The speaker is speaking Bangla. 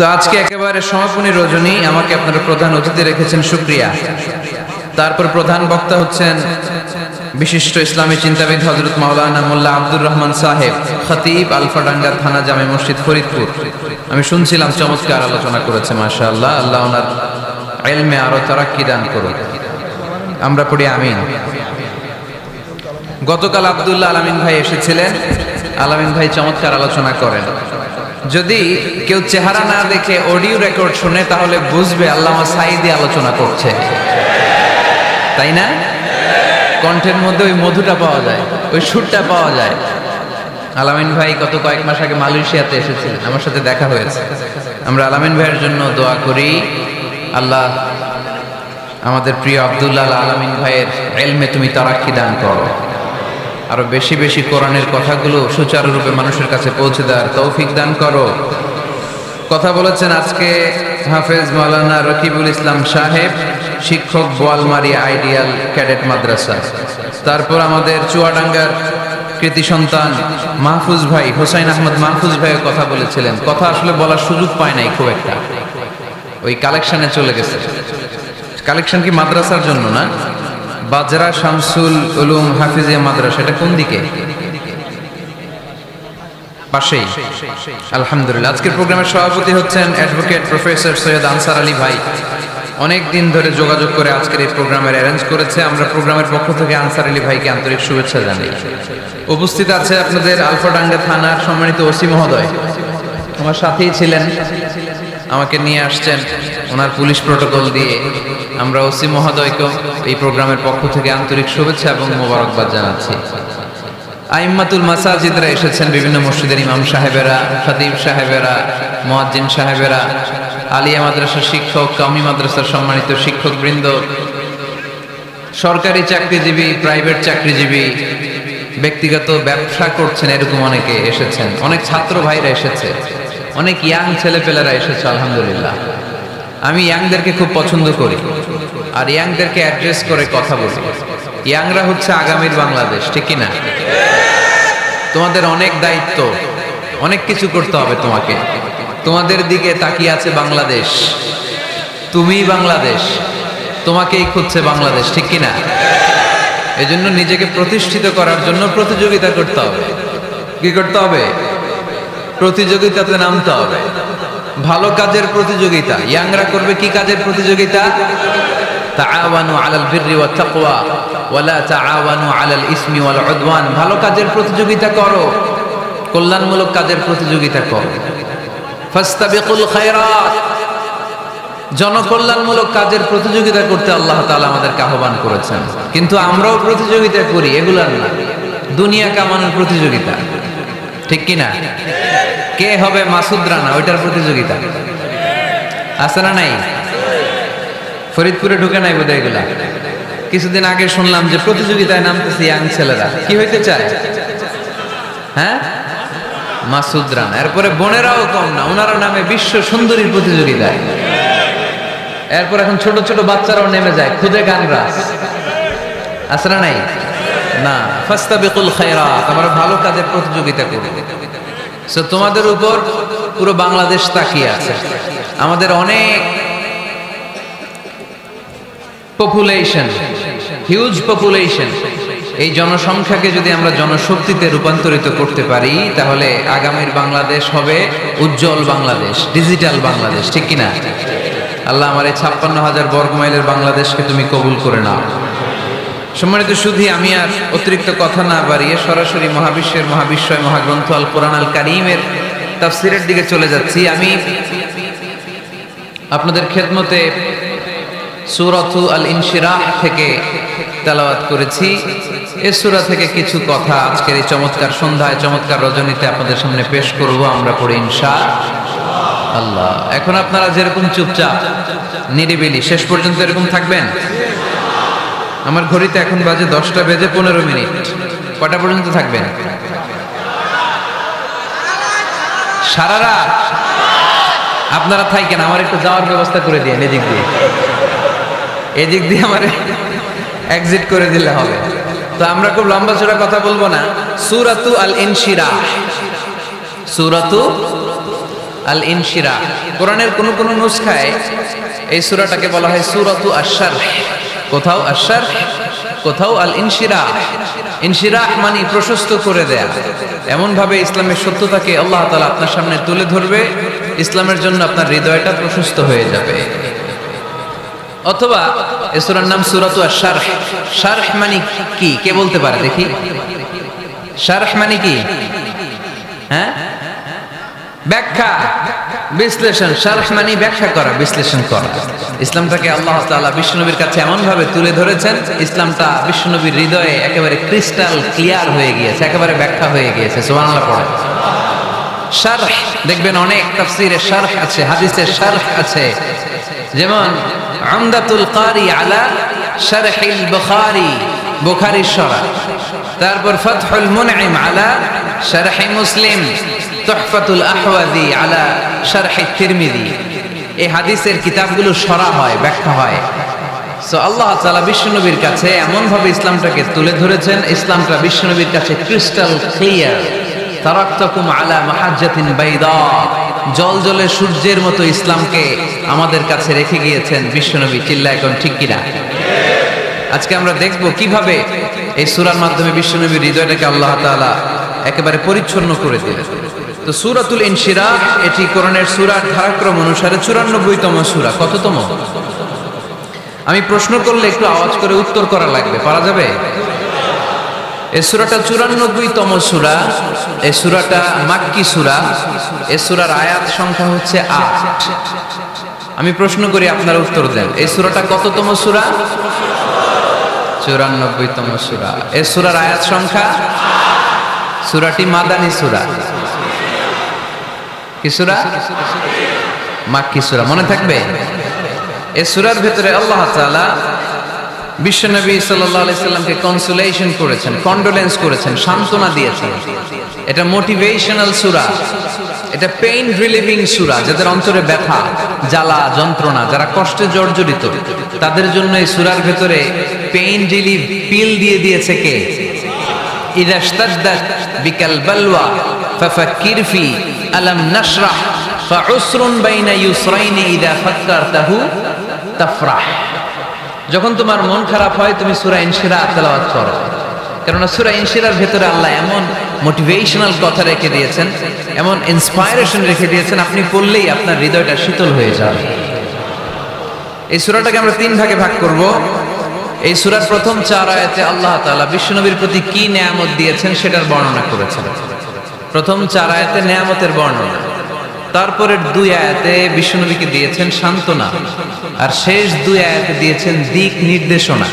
তো আজকে একেবারে সমাপনী রজনী, আমাকে আপনারা প্রধান অতিথি রেখেছেন, শুকরিয়া। তারপর প্রধান বক্তা হচ্ছেন বিশিষ্ট ইসলামী চিন্তাবিদ হযরত মাওলানা মোল্লা আব্দুর রহমান সাহেব, খতিব, আলফাডাঙ্গা থানা, জামে মসজিদ, ফরিদপুর। আমি শুনছিলাম চমৎকার আলোচনা করেছে, মাশাআল্লাহ। আল্লাহ ওনার ইলমে আরো তারাক্কি দান করুন, আমরা পড়ি আমিন। গতকাল আব্দুল্লাহ আলামিন ভাই এসেছিলেন। আলামিন ভাই চমৎকার আলোচনা করেন। যদি কেউ চেহারা না দেখে অডিও রেকর্ড শুনে তাহলে বুঝবে আল্লামা সাঈদী আলোচনা করছে, তাই না? কণ্ঠের মধ্যে ওই মধুটা পাওয়া যায়, ওই সুরটা পাওয়া যায়। আলামিন ভাই গত কয়েক মাস আগে মালয়েশিয়াতে এসেছিলেন, আমার সাথে দেখা হয়েছে। আমরা আলামিন ভাইয়ের জন্য দোয়া করি, আল্লাহ আমাদের প্রিয় আব্দুল্লাহ আলামিন ভাইয়ের ইলমে তুমি তারাক্কি দান করো, আরো বেশি বেশি কোরআনের কথাগুলো সুচারুরূপে মানুষের কাছে পৌঁছে দেওয়ার তৌফিক দান করো। কথা বলেছেন আজকে হাফেজ মাওলানা রকিবুল ইসলাম সাহেব, শিক্ষক, বোয়ালমারি আইডিয়াল ক্যাডেট মাদ্রাসা। তারপর আমাদের চুয়াডাঙ্গার কৃতি সন্তান মাহফুজ ভাই, হোসাইন আহমদ মাহফুজ ভাইয়ের কথা বলেছিলেন। কথা আসলে বলার সুযোগ পায় নাই খুব একটা, ওই কালেকশনে চলে গেছে। কালেকশন কি মাদ্রাসার জন্য না? বাজরা শামসুল উলুম হাফিজিয়া মাদ্রাসা, এটা কোন দিকে? পাশেই। আলহামদুলিল্লাহ। আজকের প্রোগ্রামের সভাপতি হচ্ছেন advocate professor Syed answer Ali ভাই। অনেক দিন ধরে যোগাযোগ করে আজকের এই প্রোগ্রামের অ্যারেঞ্জ করেছে। আমরা প্রোগ্রামের পক্ষ থেকে আনসার আলী ভাইকে আন্তরিক শুভেচ্ছা জানাই। উপস্থিত আছে আপনাদের আলফাডাঙ্গা থানার সম্মানিত ওসি মহোদয়, আমার সাথেই ছিলেন, আমাকে নিয়ে আসছেন ওনার পুলিশ প্রটোকল দিয়ে। আমরা ওসি মহোদয়কেও এই প্রোগ্রামের পক্ষ থেকে আন্তরিক শুভেচ্ছা এবং মোবারকবাদ জানাচ্ছি। আইম্মাতুল মাসাজিদরা এসেছেন, বিভিন্ন মসজিদের ইমাম সাহেবেরা, খতিব সাহেবেরা, মুয়াজ্জিন সাহেবেরা, আলিয়া মাদ্রাসার শিক্ষক, কওমি মাদ্রাসার সম্মানিত শিক্ষকবৃন্দ, সরকারি চাকরিজীবী, প্রাইভেট চাকরিজীবী, ব্যক্তিগত ব্যবসা করছেন এরকম অনেকে এসেছেন। অনেক ছাত্র ভাইরা এসেছে, অনেক ইয়াং ছেলেপেলেরা এসেছে, আলহামদুলিল্লাহ। আমি ইয়াংদেরকে খুব পছন্দ করি আর ইয়াংদেরকে অ্যাড্রেস করে কথা বলি। ইয়াংরা হচ্ছে আগামীর বাংলাদেশ, ঠিক কি না? তোমাদের অনেক দায়িত্ব, অনেক কিছু করতে হবে তোমাকে। তোমাদের দিকে তাকিয়ে আছে বাংলাদেশ, তুমি বাংলাদেশ, তোমাকেই খুঁজছে বাংলাদেশ, ঠিক কি না? এজন্য নিজেকে প্রতিষ্ঠিত করার জন্য প্রতিযোগিতা করতে হবে। কি করতে হবে? প্রতিযোগিতাতে নামতে হবে, ভালো কাজের প্রতিযোগিতা। ইয়াংরা করবে কি কাজের প্রতিযোগিতা? তাআওয়ানু আলাল বিররি ওয়াত তাকওয়া ওয়ালা তাআওয়ানু আলাল ইসমি ওয়াল উদওয়ান। ভালো কাজের প্রতিযোগিতা করো, কল্যাণমূলক কাজের প্রতিযোগিতা করো। ফাস্তাবিকুল খায়রাত, জনকল্যাণমূলক কাজের প্রতিযোগিতা করতে আল্লাহ তাআলা আমাদেরকে আহ্বান করেছেন। কিন্তু আমরাও প্রতিযোগিতা করি, এগুলার না, দুনিয়া কামানোর প্রতিযোগিতা, ঠিক কি না? কে হবে মাসুদ রানা, ওইটার প্রতিযোগিতা আছে না নাই? ফরিদপুরে ঢুকে নাই বোধহয় এগুলা। কিছুদিন আগে শুনলাম যে প্রতিযোগিতায় নামতেছে ইয়াং ছেলেরা, কি হইতে চায়? হ্যাঁ, মাসুদ রানা। এরপরে বোনেরাও কম না, ওনারা নামে বিশ্ব সুন্দরীর প্রতিযোগিতায়। এরপর এখন ছোট ছোট বাচ্চারাও নেমে যায় খুদে গান রাস, আছে না নাই? না, ফাস্তাবিকুল খায়রাত, আমরা ভালো কাজের প্রতিযোগিতা করি। সো তোমাদের উপর পুরো বাংলাদেশ তাকিয়ে আছে। আমাদের অনেক পপুলেশন, হিউজ পপুলেশন। এই জনসংখ্যাকে যদি আমরা জনশক্তিতে রূপান্তরিত করতে পারি তাহলে আগামীর বাংলাদেশ হবে উজ্জ্বল বাংলাদেশ, ডিজিটাল বাংলাদেশ, ঠিক কিনা? আল্লাহ আমার এই 56,000 বর্গমাইলের বাংলাদেশকে তুমি কবুল করে নাও। সম্মানিত সুধী, আমি আর অতিরিক্ত কথা না বাড়িয়ে সরাসরি মহাবিশ্বের মহাবিশ্বয় মহাগ্রন্থ আল কোরআন আল কারীমের তাফসীরের দিকে চলে যাচ্ছি। আমি আপনাদের খেদমতে সূরাতু আল ইনশিরাহ থেকে তেলাওয়াত করেছি। এই সূরা থেকে কিছু কথা আজকের এই চমৎকার সন্ধ্যায়, চমৎকার রজনীতে আপনাদের সামনে পেশ করব। আমরা পড়ি ইনশাআল্লাহ। এখন আপনারা যেরকম চুপচাপ নিরিবিলি শেষ পর্যন্ত এরকম থাকবেন। আমার ঘড়িতে এখন বাজে 10টা বেজে 15 মিনিট। কটা পর্যন্ত থাকবেন? সারা রাত আপনারা থাকেন, আমার একটু যাওয়ার ব্যবস্থা করে দিয়ে এদিক দিয়ে আমার এক্সিট করে দিলে হবে। তো আমরা খুব লম্বা চড়া কথা বলবো না। সূরাতু আল ইনশিরাহ, সূরাতু আল ইনশিরাহ। কোরআনের কোন কোন নুসখায় এই সূরাটাকে বলা হয় সূরাতু আশ-শারহ, কোথাও আশ-শারহ, কোথাও আল ইনশিরাহ। ইনশিরাহ মানে প্রশস্ত করে দেয়া, এমন ভাবে ইসলামের সত্যতাকে আল্লাহ তাআলা আপনার সামনে তুলে ধরবে, ইসলামের জন্য আপনার হৃদয়টা প্রশস্ত হয়ে যাবে। অথবা এই সূরার নাম সূরাতু আশ-শারহ। শারহ মানে কি, কে বলতে পারে দেখি? শারহ মানে কি? হ্যাঁ, ব্যাখ্যা, বিশ্লেষণ। শারহ মানে ব্যাখ্যা করা, বিশ্লেষণ করা। ইসলামটাকে আল্লাহ তাআলা বিশ্বনবীর কাছে এমন ভাবে তুলে ধরেছেন, ইসলামটা বিশ্বনবীর হৃদয়ে একেবারে ক্রিস্টাল ক্লিয়ার হয়ে গিয়েছে, একেবারে ব্যাখ্যা হয়ে গিয়েছে। সুবহানাল্লাহ পড়ে। শারহ দেখবেন অনেক তাফসীরে শারহ আছে, হাদিসের শারহ আছে, যেমন উমদাতুল কারি আলা শারহিল বুখারী, বুখারীর শরহ। তারপর ফাতহুল মুনঈম আলা শারহি মুসলিম, তুহফাতুল আহওয়াযী আলা শারহি তিরমিযী। এই হাদিসের কিতাবগুলো শরহ হয়, ব্যাখ্যা হয়। সো আল্লাহ তাআলা বিশ্বনবীর কাছে এমন ভাবে ইসলামটাকে তুলে ধরেছেন, ইসলামটা বিশ্বনবীর কাছে ক্রিস্টাল ক্লিয়ার। তারাকতুকুম আলা মাহাজ্জাতিন বাইদা, জলজলে সূর্যের মতো ইসলামকে আমাদের কাছে রেখে গিয়েছেন বিশ্বনবী। চিল্লায় কোন ঠিক কিনা? আজকে আমরা দেখব কিভাবে এই সূরার মাধ্যমে বিশ্বনবীর হৃদয়টাকে আল্লাহ তাআলা একেবারে পরিচ্ছন্ন করে দিলেন। তো সূরাতুল ইনশিরাহ এটি কোরআনের সূরার ধারাক্রম অনুসারে 94তম সূরা। কততম? আমি প্রশ্ন করলে একটু আওয়াজ করে উত্তর করা লাগবে, পারা যাবে? এই সূরাটা 94তম সূরা। এই সূরাটা মাক্কি সূরা। এই সূরার আয়াত সংখ্যা হচ্ছে 8। আমি প্রশ্ন করি, আপনারা উত্তর দেন। এই সূরাটা কততম সূরা? 94তম সূরা। এই সূরার আয়াত সংখ্যা? সূরাটি মাদানী সূরা। কি সূরা? মাক্কি সূরা। মনে থাকবে? এই সূরার ভেতরে আল্লাহ তাআলা বিশ্বনবী সাল্লাল্লাহু আলাইহি সাল্লামকে কনসোলেশন করেছেন, কন্ডোলেন্স করেছেন, সান্ত্বনা দিয়েছেন। এটা মোটিভেশনাল সূরা, এটা পেইন রিলিভিং সূরা। যাদের অন্তরে ব্যথা, জ্বালা, যন্ত্রণা, যারা কষ্টে জর্জরিত, তাদের জন্য এই সূরার ভেতরে পেইন রিলিভ পিল দিয়ে দিয়েছে কে? ইযা ইশতাদ্দাত বিকাল বালওয়া ফাফাক্কির ফি আলাম নাশরাহ ফাউসরুন বাইনা ইউসরাইনি ইযা ফাক্কারতাহু তাফরাহ। যখন তোমার মন খারাপ হয়, তুমি সূরা ইনশিরাহ তেলাওয়াত করো, কারণ সূরা ইনশিরাহর ভেতরে আল্লাহ এমন মোটিভেশনাল কথা রেখে দিয়েছেন, এমন ইন্সপায়ারেশন রেখে দিয়েছেন, আপনি পড়লেই আপনার হৃদয়টা শীতল হয়ে যাবে। এই সূরাটাকে আমরা 3 ভাগে ভাগ করব। এই সূরার প্রথম 4 আয়াতে আল্লাহ তাআলা বিশ্বনবীর প্রতি কি নেয়ামত দিয়েছেন সেটার বর্ণনা করেছেন। প্রথম 4 আয়াতে নেয়ামতের বর্ণনা, তারপরের 2 আয়াতে বিশ্বনবীকে দিয়েছেন সান্ত্বনা, আর শেষ 2 আয়াতে দিয়েছেন দিক নির্দেশনা।